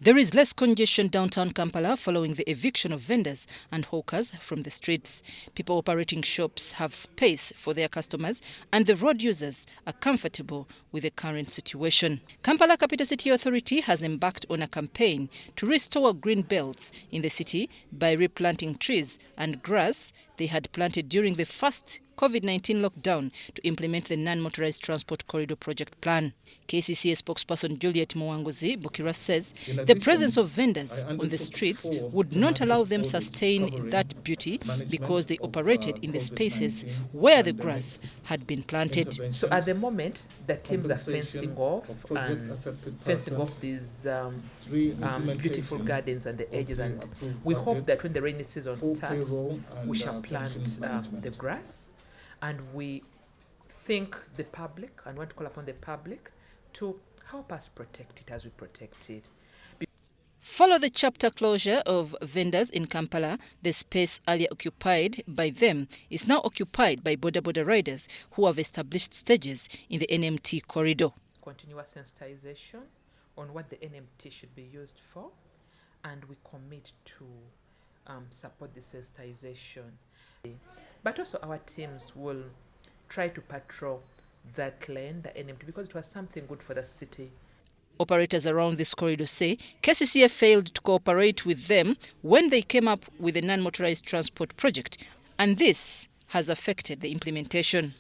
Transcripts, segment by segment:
There is less congestion downtown Kampala following the eviction of vendors and hawkers from the streets. People operating shops have space for their customers and the road users are comfortable with the current situation. Kampala Capital City Authority has embarked on a campaign to restore green belts in the city by replanting trees and grass they had planted during the first COVID-19 lockdown to implement the Non-Motorized Transport Corridor Project plan. KCCA spokesperson Juliet Mwanguzi Bukira says the presence of vendors on the streets would not allow them sustain that beauty because they operated in the spaces where the grass had been planted. So at the moment, the teams are fencing off these beautiful gardens and the edges, and we hope that when the rainy season starts, we shall plant the grass. And we thank the public and want to call upon the public to help us protect it as we protect it. Follow the chapter closure of vendors in Kampala. The space earlier occupied by them is now occupied by border riders who have established stages in the NMT corridor. Continuous sensitization on what the NMT should be used for, and we commit to support the sensitization. But also our teams will try to patrol that lane, the NMT, because it was something good for the city. Operators around this corridor say KCCA failed to cooperate with them when they came up with the non-motorized transport project, and this has affected the implementation.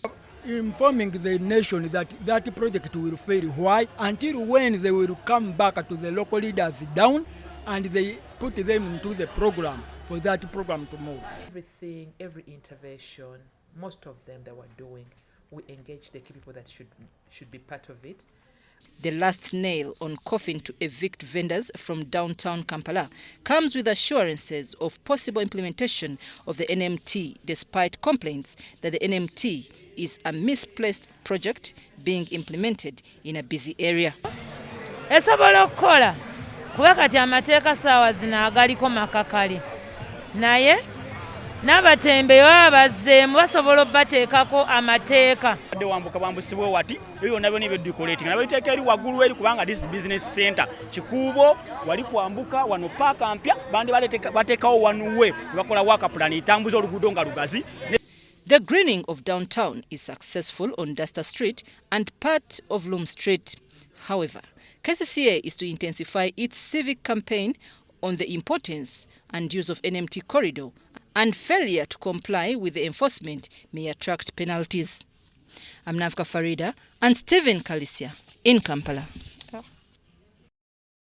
Informing the nation that that project will fail. Why? Until when they will come back to the local leaders down and they put them into the program for that program to move. Everything, every intervention, most of them that we're doing, we engage the key people that should be part of it. The last nail on coffin to evict vendors from downtown Kampala comes with assurances of possible implementation of the NMT, despite complaints that the NMT is a misplaced project being implemented in a busy area. Kuba kati amateeka saawa zino agaliko makakali naye n'abatembe baba bazzeemu basobola obbateekako amateeka. Badde wambuka bwambusibwe wati ebyo nabyo nibyo decorating nabiteeka eri waggulu eri kubanga this business center kikuubo wali kwambuka wano paaka mpya bandi bateekawo wanuwe bakola waka plan itambuza oluguudo nga lugazi. The greening of downtown is successful on Duster Street and part of Loom Street. However, KCCA is to intensify its civic campaign on the importance and use of NMT corridor, and failure to comply with the enforcement may attract penalties. I'm Navka Farida and Stephen Kalisia in Kampala.